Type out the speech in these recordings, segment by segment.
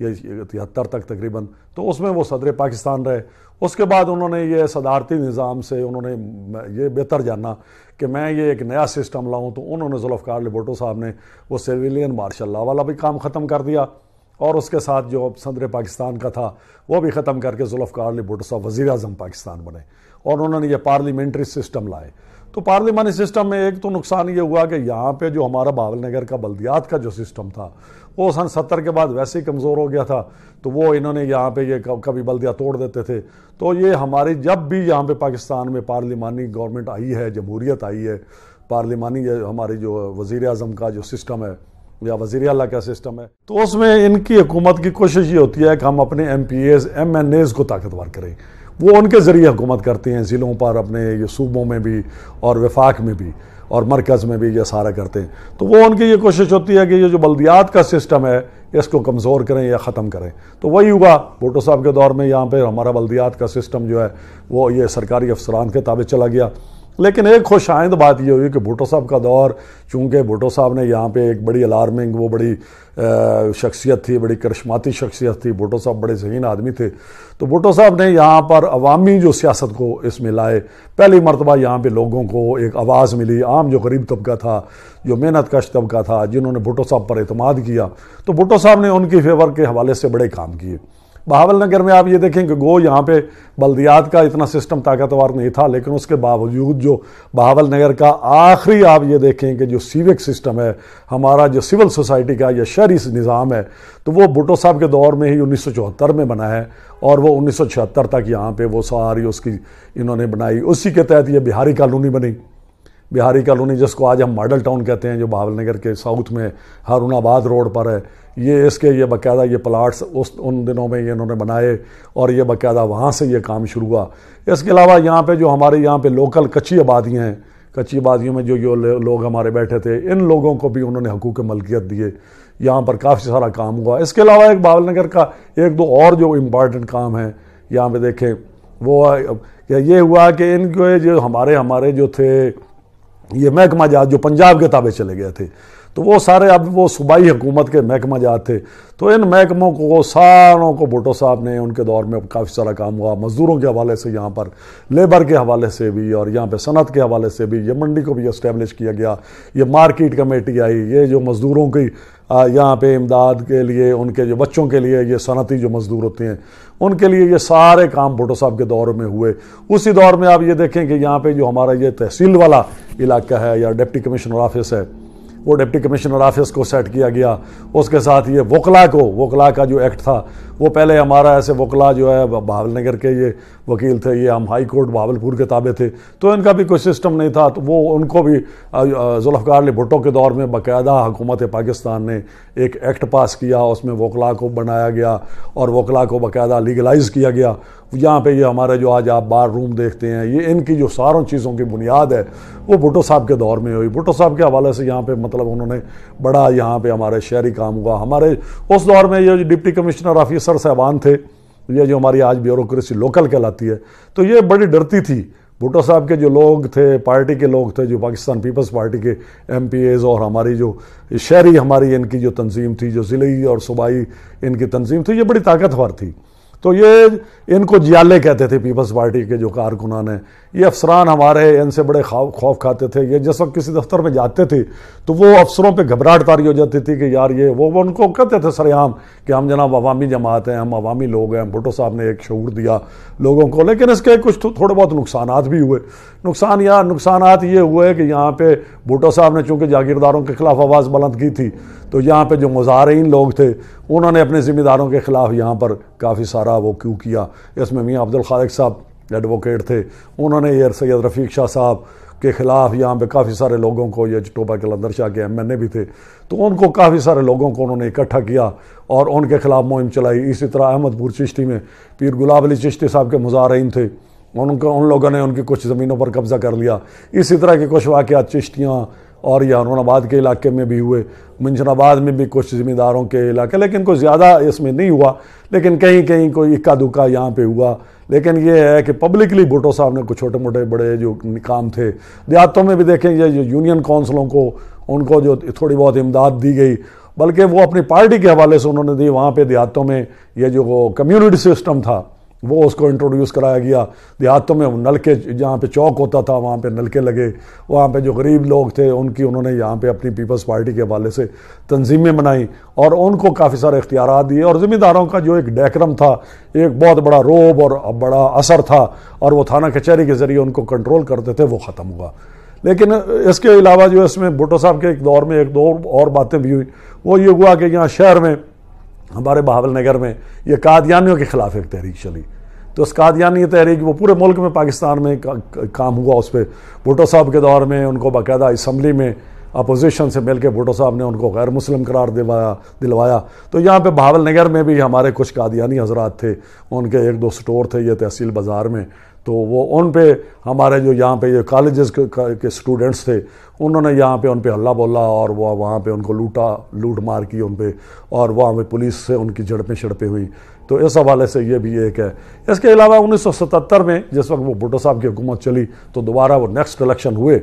یا 73 تک تقریباً، تو اس میں وہ صدر پاکستان رہے۔ اس کے بعد انہوں نے یہ صدارتی نظام سے انہوں نے یہ بہتر جانا کہ میں یہ ایک نیا سسٹم لاؤں، تو انہوں نے ذوالفقار علی بھٹو صاحب نے وہ سویلین مارشل لا والا بھی کام ختم کر دیا، اور اس کے ساتھ جو صدر پاکستان کا تھا وہ بھی ختم کر کے ذوالفقار علی بھٹو صاحب وزیر اعظم پاکستان بنے، اور انہوں نے یہ پارلیمنٹری سسٹم لائے۔ تو پارلیمانی سسٹم میں ایک تو نقصان یہ ہوا کہ یہاں پہ جو ہمارا بہاول نگر کا بلدیات کا جو سسٹم تھا وہ سن 70 کے بعد ویسے ہی کمزور ہو گیا تھا، تو وہ انہوں نے یہاں پہ یہ کبھی بلدیہ توڑ دیتے تھے۔ تو یہ ہماری جب بھی یہاں پہ پاکستان میں پارلیمانی گورنمنٹ آئی ہے، جمہوریت آئی ہے، پارلیمانی ہماری جو وزیر اعظم کا جو سسٹم ہے یا وزیر اعلیٰ کا سسٹم ہے، تو اس میں ان کی حکومت کی کوشش یہ ہوتی ہے کہ ہم اپنے MPAs MNAs کو طاقتور کریں، وہ ان کے ذریعے حکومت کرتے ہیں ضلعوں پر، اپنے یہ صوبوں میں بھی اور وفاق میں بھی اور مرکز میں بھی یہ سارا کرتے ہیں۔ تو وہ ان کی یہ کوشش ہوتی ہے کہ یہ جو بلدیات کا سسٹم ہے اس کو کمزور کریں یا ختم کریں۔ تو وہی ہوا بھٹو صاحب کے دور میں، یہاں پہ ہمارا بلدیات کا سسٹم جو ہے وہ یہ سرکاری افسران کے تابع چلا گیا۔ لیکن ایک خوش آئند بات یہ ہوئی کہ بھٹو صاحب کا دور، چونکہ بھٹو صاحب نے یہاں پہ ایک بڑی الارمنگ، وہ بڑی شخصیت تھی، بڑی کرشماتی شخصیت تھی، بھٹو صاحب بڑے ذہین آدمی تھے، تو بھٹو صاحب نے یہاں پر عوامی جو سیاست کو اس میں لائے۔ پہلی مرتبہ یہاں پہ لوگوں کو ایک آواز ملی، عام جو غریب طبقہ تھا، جو محنت کش طبقہ تھا، جنہوں نے بھٹو صاحب پر اعتماد کیا، تو بھٹو صاحب نے ان کی فیور کے حوالے سے بڑے کام کیے۔ بہاول نگر میں آپ یہ دیکھیں کہ گو یہاں پہ بلدیات کا اتنا سسٹم طاقتور نہیں تھا، لیکن اس کے باوجود جو بہاول نگر کا آخری آپ یہ دیکھیں کہ جو سیوک سسٹم ہے ہمارا، جو سول سوسائٹی کا یا شہری نظام ہے، تو وہ بھٹو صاحب کے دور میں ہی 1974 میں بنا ہے، اور وہ 1976 تک یہاں پہ وہ ساری اس کی انہوں نے بنائی۔ اسی کے تحت یہ بہاری کالونی بنی، بہاری کالونی جس کو آج ہم ماڈل ٹاؤن کہتے ہیں، جو بہاول نگر کے ساؤتھ میں ہارون آباد روڈ پر ہے۔ یہ اس کے یہ باقاعدہ یہ پلاٹس ان دنوں میں یہ انہوں نے بنائے، اور یہ باقاعدہ وہاں سے یہ کام شروع ہوا۔ اس کے علاوہ یہاں پہ جو ہمارے یہاں پہ لوکل کچی آبادیاں ہیں، کچی آبادیوں میں جو لوگ ہمارے بیٹھے تھے، ان لوگوں کو بھی انہوں نے حقوق ملکیت دیے، یہاں پر کافی سارا کام ہوا۔ اس کے علاوہ ایک بہاول نگر کا ایک دو اور جو امپارٹنٹ کام ہیں یہاں پہ دیکھیں، وہ یہ ہوا کہ ان کو جو ہمارے جو تھے یہ محکمہ جات جو پنجاب کے تابع چلے گئے تھے، تو وہ سارے اب وہ صوبائی حکومت کے محکمہ جات تھے، تو ان محکموں کو ساروں کو بھٹو صاحب نے ان کے دور میں کافی سارا کام ہوا، مزدوروں کے حوالے سے، یہاں پر لیبر کے حوالے سے بھی، اور یہاں پہ صنعت کے حوالے سے بھی، یہ منڈی کو بھی اسٹیبلش کیا گیا، یہ مارکیٹ کمیٹی آئی، یہ جو مزدوروں کی یہاں پہ امداد کے لیے، ان کے جو بچوں کے لیے یہ صنعتی جو مزدور ہوتے ہیں ان کے لیے یہ سارے کام بھٹو صاحب کے دور میں ہوئے۔ اسی دور میں آپ یہ دیکھیں کہ یہاں پہ جو ہمارا یہ تحصیل والا علاقہ ہے یا ڈپٹی کمشنر آفس ہے، وہ ڈپٹی کمشنر آفس کو سیٹ کیا گیا۔ اس کے ساتھ یہ وکلا کا جو ایکٹ تھا، وہ پہلے ہمارا ایسے وکلا جو ہے بہاول نگر کے یہ وکیل تھے، یہ ہم ہائی کورٹ بہاولپور کے تابع تھے، تو ان کا بھی کوئی سسٹم نہیں تھا، تو وہ ان کو بھی ذوالفقار علی بھٹو کے دور میں باقاعدہ حکومت پاکستان نے ایک ایکٹ پاس کیا، اس میں وکلا کو بنایا گیا اور وکلا کو باقاعدہ لیگلائز کیا گیا۔ یہاں پہ یہ ہمارے جو آج آپ بار روم دیکھتے ہیں، یہ ان کی جو ساروں چیزوں کی بنیاد ہے وہ بھٹو صاحب کے دور میں ہوئی۔ بھٹو صاحب کے حوالے سے یہاں پہ مطلب انہوں نے بڑا یہاں پہ ہمارے شہری کام ہوا۔ ہمارے اس دور میں یہ جو ڈپٹی کمشنر آفیسر صاحبان تھے، یہ جو ہماری آج بیوروکریسی لوکل کہلاتی ہے، تو یہ بڑی ڈرتی تھی۔ بھٹو صاحب کے جو لوگ تھے، پارٹی کے لوگ تھے، جو پاکستان پیپلز پارٹی کے ایم پی ایز، اور ہماری جو شہری ہماری ان کی جو تنظیم تھی، جو ضلعی اور صوبائی ان کی تنظیم تھی، یہ بڑی طاقتور تھی۔ تو یہ ان کو جیالے کہتے تھے پیپلز پارٹی کے جو کارکنان ہیں، یہ افسران ہمارے ان سے بڑے خوف کھاتے تھے۔ یہ جس وقت کسی دفتر میں جاتے تھے تو وہ افسروں پہ گھبراہٹ طاری ہو جاتی تھی کہ یار یہ وہ ان کو کہتے تھے سر عام کہ ہم جناب عوامی جماعت ہیں، ہم عوامی لوگ ہیں۔ بھٹو صاحب نے ایک شعور دیا لوگوں کو، لیکن اس کے کچھ تھوڑے بہت نقصانات بھی ہوئے۔ نقصانات یہ ہوئے کہ یہاں پہ بھٹو صاحب نے چونکہ جاگیرداروں کے خلاف آواز بلند کی تھی، تو یہاں پہ جو مظاہرین لوگ تھے انہوں نے اپنے ذمہ داروں کے خلاف یہاں پر کافی سارا وہ کیا۔ اس میں میاں عبدالخالق صاحب ایڈوکیٹ تھے، انہوں نے یہ سید رفیق شاہ صاحب کے خلاف یہاں پہ کافی سارے لوگوں کو، یہ ٹوپا قلندر شاہ کے ایم این اے بھی تھے، تو ان کو کافی سارے لوگوں کو انہوں نے اکٹھا کیا اور ان کے خلاف مہم چلائی۔ اسی طرح احمد پور چشتی میں پیر گلاب علی چشتی صاحب کے مظاہرین تھے، ان لوگوں نے ان کی کچھ زمینوں پر قبضہ کر لیا۔ اسی طرح کے کچھ واقعات چشتیاں اور یہ ہارون آباد کے علاقے میں بھی ہوئے، منشن آباد میں بھی کچھ ذمہ داروں کے علاقے، لیکن کوئی زیادہ اس میں نہیں ہوا، لیکن کہیں کوئی اکا دکا یہاں پہ ہوا۔ لیکن یہ ہے کہ پبلکلی بھٹو صاحب نے کچھ چھوٹے موٹے بڑے جو کام تھے، دیہاتوں میں بھی دیکھیں یہ جو یونین کونسلوں کو ان کو جو تھوڑی بہت امداد دی گئی، بلکہ وہ اپنی پارٹی کے حوالے سے انہوں نے دی. وہاں پہ دیہاتوں میں یہ جو کمیونٹی سسٹم تھا وہ اس کو انٹروڈیوس کرایا گیا. دیہاتوں میں نلکے, جہاں پہ چوک ہوتا تھا وہاں پہ نلکے لگے. وہاں پہ جو غریب لوگ تھے ان کی انہوں نے یہاں پہ اپنی پیپلز پارٹی کے حوالے سے تنظیمیں بنائیں اور ان کو کافی سارے اختیارات دیے. اور ذمہ داروں کا جو ایک ڈیکرم تھا, ایک بہت بڑا روب اور بڑا اثر تھا, اور وہ تھانہ کچہری کے ذریعے ان کو کنٹرول کرتے تھے, وہ ختم ہوا. لیکن اس کے علاوہ جو اس میں بھٹو صاحب کے ایک دور میں ایک دو اور باتیں بھی ہوئی. وہ یہ ہوا کہ یہاں شہر میں ہمارے بہاول نگر میں یہ قادیانیوں کے خلاف ایک تحریک چلی. تو اس قادیانی تحریک وہ پورے ملک میں پاکستان میں کام ہوا اس پہ. بھٹو صاحب کے دور میں ان کو باقاعدہ اسمبلی میں اپوزیشن سے مل کے بھٹو صاحب نے ان کو غیر مسلم قرار دلوایا. تو یہاں پہ بہاول نگر میں بھی ہمارے کچھ قادیانی حضرات تھے, ان کے ایک دو سٹور تھے یہ تحصیل بازار میں. تو وہ ان پہ ہمارے جو یہاں پہ یہ کالجز کے اسٹوڈنٹس تھے انہوں نے یہاں پہ ان پہ ہلہ بولا اور وہ وہاں پہ ان کو لوٹ مار کی ان پہ, اور وہاں پہ پولیس سے ان کی جھڑپیں ہوئی. تو اس حوالے سے یہ بھی ایک ہے. اس کے علاوہ 1977 میں جس وقت وہ بھٹو صاحب کی حکومت چلی تو دوبارہ وہ نیکسٹ الیکشن ہوئے.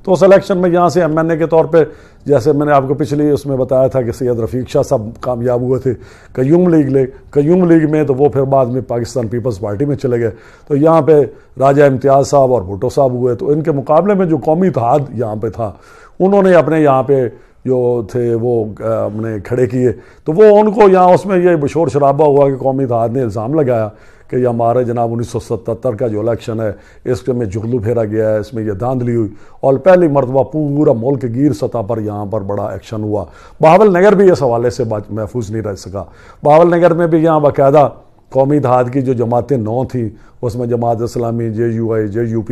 تو اس الیکشن میں یہاں سے MNA کے طور پہ, جیسے میں نے آپ کو پچھلی اس میں بتایا تھا کہ سید رفیق شاہ صاحب کامیاب ہوئے تھے قیوم لیگ میں, تو وہ پھر بعد میں پاکستان پیپلز پارٹی میں چلے گئے. تو یہاں پہ راجہ امتیاز صاحب اور بھٹو صاحب ہوئے. تو ان کے مقابلے میں جو قومی اتحاد یہاں پہ تھا انہوں نے اپنے یہاں پہ جو تھے وہ اپنے کھڑے کیے. تو وہ ان کو یہاں اس میں یہ شور شرابہ ہوا کہ قومی اتحاد نے الزام لگایا کہ یہ ہمارے جناب 1977 کا جو الیکشن ہے اس میں جغلو پھیرا گیا ہے, اس میں یہ دھاندلی ہوئی. اور پہلی مرتبہ پورا ملک گیر سطح پر یہاں پر بڑا ایکشن ہوا. بہاول نگر بھی اس حوالے سے محفوظ نہیں رہ سکا. بہاول نگر میں بھی یہاں باقاعدہ قومی اتحاد کی جو جماعتیں 9 تھیں اس میں جماعت اسلامی, JUI, JUP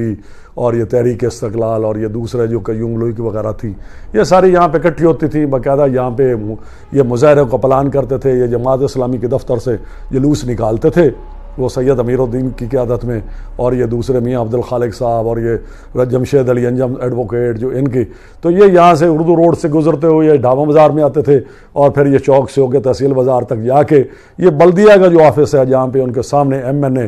اور یہ تحریک استقلال اور یہ دوسرے جو قیوم لیگ وغیرہ تھی, یہ ساری یہاں پہ اکٹھی ہوتی تھیں. باقاعدہ یہاں پہ یہ مظاہرے کا پلان کرتے تھے. یہ جماعت اسلامی کے دفتر سے جلوس نکالتے تھے وہ سید امیر الدین کی قیادت میں, اور یہ دوسرے میاں عبد الخالق صاحب اور یہ جمشید علی انجم ایڈوکیٹ جو ان کی. تو یہ یہاں سے اردو روڈ سے گزرتے ہوئے یہ ڈھابا بازار میں آتے تھے اور پھر یہ چوک سے ہو کے تحصیل بازار تک جا کے یہ بلدیہ کا جو آفس ہے جہاں پہ ان کے سامنے MNA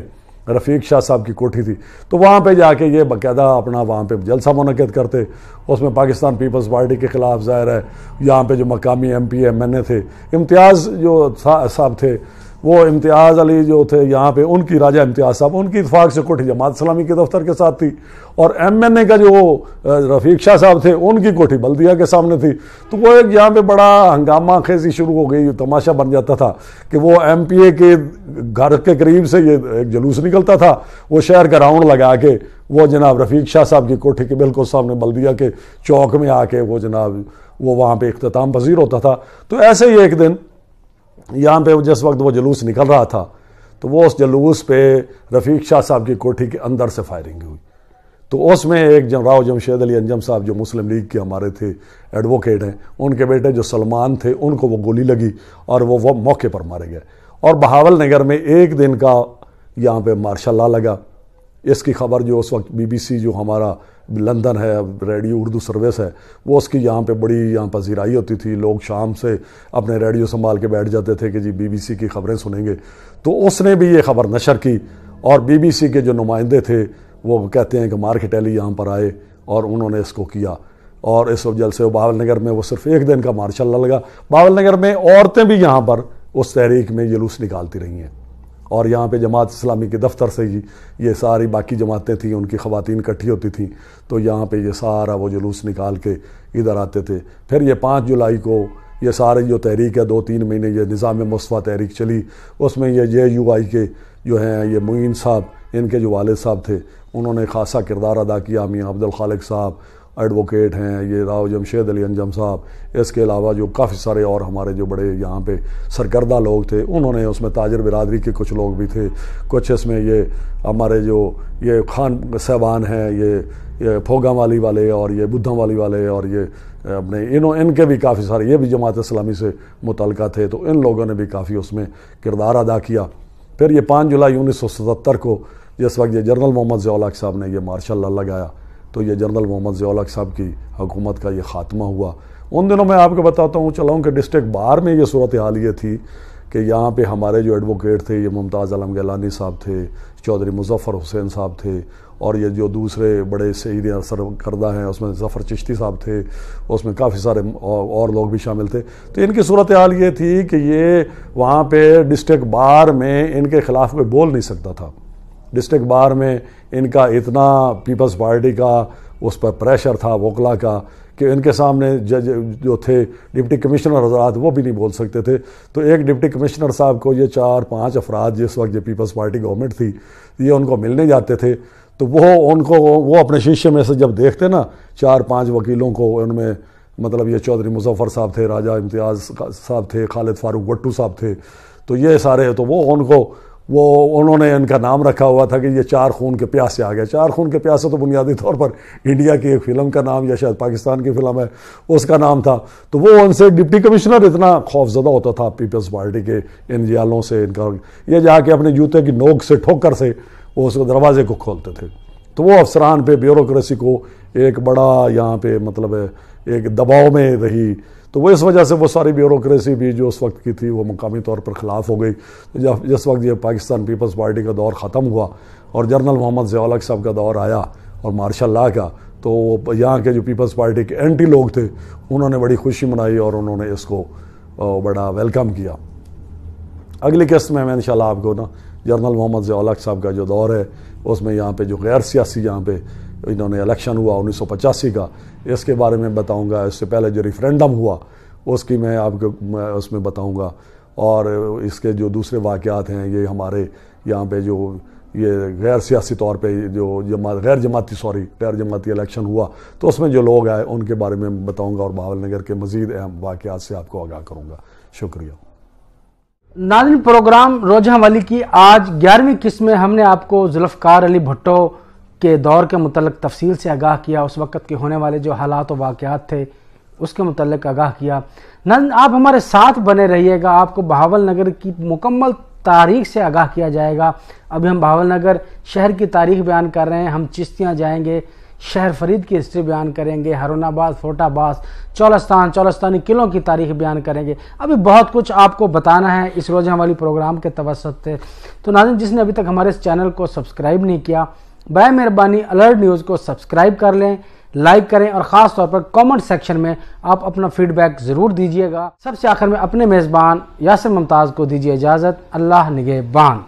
رفیق شاہ صاحب کی کوٹھی تھی, تو وہاں پہ جا کے یہ باقاعدہ اپنا وہاں پہ جلسہ منعقد کرتے. اس میں پاکستان پیپلز پارٹی کے خلاف ظاہر ہے یہاں پہ جو مقامی MP MNA تھے, امتیاز جو صاحب تھے وہ امتیاز علی جو تھے یہاں پہ ان کی راجہ امتیاز صاحب ان کی اتفاق سے کوٹھی جماعت اسلامی کے دفتر کے ساتھ تھی, اور MNA کا جو رفیق شاہ صاحب تھے ان کی کوٹھی بلدیہ کے سامنے تھی. تو وہ ایک یہاں پہ بڑا ہنگامہ خیزی شروع ہو گئی, تماشا بن جاتا تھا کہ وہ MPA کے گھر کے قریب سے یہ ایک جلوس نکلتا تھا, وہ شہر کا راؤنڈ لگا کے وہ جناب رفیق شاہ صاحب کی کوٹھی کے بالکل سامنے بلدیہ کے چوک میں آ کے وہ جناب وہ وہاں پہ اختتام پذیر ہوتا تھا. تو ایسے ہی ایک دن یہاں پہ جس وقت وہ جلوس نکل رہا تھا تو وہ اس جلوس پہ رفیق شاہ صاحب کی کوٹھی کے اندر سے فائرنگ ہوئی. تو اس میں ایک راؤ جمشید علی انجم صاحب جو مسلم لیگ کے ہمارے تھے ایڈوکیٹ ہیں, ان کے بیٹے جو سلمان تھے ان کو وہ گولی لگی اور وہ موقع پر مارے گئے. اور بہاول نگر میں ایک دن کا یہاں پہ مارشل لا لگا. اس کی خبر جو اس وقت BBC جو ہمارا لندن ہے ریڈیو اردو سروس ہے وہ اس کی یہاں پہ بڑی یہاں پذیرائی ہوتی تھی. لوگ شام سے اپنے ریڈیو سنبھال کے بیٹھ جاتے تھے کہ جی BBC کی خبریں سنیں گے. تو اس نے بھی یہ خبر نشر کی اور BBC کے جو نمائندے تھے وہ کہتے ہیں کہ مارکیٹ ایلی یہاں پر آئے اور انہوں نے اس کو کیا. اور اس جلسے بہاول نگر میں وہ صرف ایک دن کا مارشل لا لگا. بہاول نگر میں عورتیں بھی یہاں پر اس تحریک میں جلوس نکالتی رہی ہیں, اور یہاں پہ جماعت اسلامی کے دفتر سے ہی یہ ساری باقی جماعتیں تھیں ان کی خواتین اکٹھی ہوتی تھیں. تو یہاں پہ یہ سارا وہ جلوس نکال کے ادھر آتے تھے. پھر یہ 5 جولائی کو یہ سارے جو تحریک ہے 2-3 مہینے یہ نظام مصطفیٰ تحریک چلی. اس میں یہ JUI کے جو ہیں یہ معین صاحب ان کے جو والد صاحب تھے انہوں نے خاصا کردار ادا کیا. میاں عبد الخالق صاحب ایڈوکیٹ ہیں, یہ راؤ جمشید علی انجم صاحب, اس کے علاوہ جو کافی سارے اور ہمارے جو بڑے یہاں پہ سرکردہ لوگ تھے انہوں نے, اس میں تاجر برادری کے کچھ لوگ بھی تھے, کچھ اس میں یہ ہمارے جو یہ خان صاحبان ہیں یہ پھوگا والی والے اور یہ بدھا والی والے اور یہ اپنے ان کے بھی کافی سارے یہ بھی جماعت اسلامی سے متعلقہ تھے. تو ان لوگوں نے بھی کافی اس میں کردار ادا کیا. پھر یہ 5 جولائی 1977 کو جس وقت یہ جنرل محمد ضیاء الحق صاحب نے یہ مارشل لا لگایا تو یہ جنرل محمد ضیاء الحق صاحب کی حکومت کا یہ خاتمہ ہوا. ان دنوں میں آپ کو بتاتا ہوں چلاؤں کہ ڈسٹرکٹ بار میں یہ صورتحال یہ تھی کہ یہاں پہ ہمارے جو ایڈوکیٹ تھے یہ ممتاز عالم گیلانی صاحب تھے, چودھری مظفر حسین صاحب تھے, اور یہ جو دوسرے بڑے سینئر سرکردہ ہیں اس میں ظفر چشتی صاحب تھے، اس میں کافی سارے اور لوگ بھی شامل تھے. تو ان کی صورتحال یہ تھی کہ یہ وہاں پہ ڈسٹرکٹ بار میں ان کے خلاف کوئی بول نہیں سکتا تھا. ڈسٹرکٹ بار میں ان کا اتنا پیپلز پارٹی کا اس پر پریشر تھا وکلا کا کہ ان کے سامنے جج جو تھے ڈپٹی کمشنر حضرات وہ بھی نہیں بول سکتے تھے. تو ایک ڈپٹی کمشنر صاحب کو یہ 4-5 افراد جس وقت یہ پیپلز پارٹی گورنمنٹ تھی یہ ان کو ملنے جاتے تھے. تو وہ اپنے شیشے میں سے جب دیکھتے نا 4-5 وکیلوں کو، ان میں مطلب یہ چودھری مظفر صاحب تھے، راجہ امتیاز صاحب تھے، خالد فاروق بٹو صاحب تھے، تو یہ سارے، تو انہوں نے ان کا نام رکھا ہوا تھا کہ یہ 4 خون کے پیاسے آ گئے. 4 خون کے پیاسے تو بنیادی طور پر انڈیا کی ایک فلم کا نام یا شاید پاکستان کی فلم ہے اس کا نام تھا. تو وہ ان سے ڈپٹی کمشنر اتنا خوف زدہ ہوتا تھا پیپلز پارٹی کے ان جیالوں سے، ان کا یہ جا کے اپنے جوتے کی نوک سے ٹھوکر سے وہ اس دروازے کو کھولتے تھے. تو وہ افسران پہ بیوروکریسی کو ایک بڑا یہاں پہ مطلب ایک دباؤ میں رہی. تو وہ اس وجہ سے وہ ساری بیوروکریسی بھی جو اس وقت کی تھی وہ مقامی طور پر خلاف ہو گئی. جس وقت یہ پاکستان پیپلز پارٹی کا دور ختم ہوا اور جنرل محمد ضیاء الحق صاحب کا دور آیا اور مارشل لا کا، تو یہاں کے جو پیپلز پارٹی کے اینٹی لوگ تھے انہوں نے بڑی خوشی منائی اور انہوں نے اس کو بڑا ویلکم کیا. اگلی قسط میں انشاءاللہ آپ کو نا جنرل محمد ضیاء الحق صاحب کا جو دور ہے اس میں یہاں پہ جو غیر سیاسی یہاں پہ انہوں نے الیکشن ہوا 1985 کا، اس کے بارے میں بتاؤں گا. اس سے پہلے جو ریفرینڈم ہوا اس کی میں آپ کو اس میں بتاؤں گا. اور اس کے جو دوسرے واقعات ہیں یہ ہمارے یہاں پہ جو یہ غیر سیاسی طور پہ جو غیر جماعتی الیکشن ہوا تو اس میں جو لوگ آئے ان کے بارے میں بتاؤں گا اور بہاول نگر کے مزید اہم واقعات سے آپ کو آگاہ کروں گا. شکریہ. ناظرین، پروگرام روجہ والی کی آج 11ویں قسط میں ہم نے آپ کو ذوالفقار علی بھٹو کے دور کے متعلق تفصیل سے آگاہ کیا. اس وقت کے ہونے والے جو حالات و واقعات تھے اس کے متعلق آگاہ کیا. ناظرین، آپ ہمارے ساتھ بنے رہیے گا، آپ کو بہاول نگر کی مکمل تاریخ سے آگاہ کیا جائے گا. ابھی ہم بہاول نگر شہر کی تاریخ بیان کر رہے ہیں، ہم چشتیاں جائیں گے، شہر فرید کی ہسٹری بیان کریں گے، ہارون آباد، فورٹ آباد، چولستانی قلعوں کی تاریخ بیان کریں گے. ابھی بہت کچھ آپ کو بتانا ہے اس روزہ والی پروگرام کے توسط سے. تو ناظرین، جس نے ابھی تک ہمارے اس چینل کو سبسکرائب نہیں کیا، برائے مہربانی الرٹ نیوز کو سبسکرائب کر لیں، لائک کریں اور خاص طور پر کامنٹ سیکشن میں آپ اپنا فیڈ بیک ضرور دیجیے گا. سب سے آخر میں اپنے میزبان یاسر ممتاز کو دیجیے اجازت. اللہ نگہبان.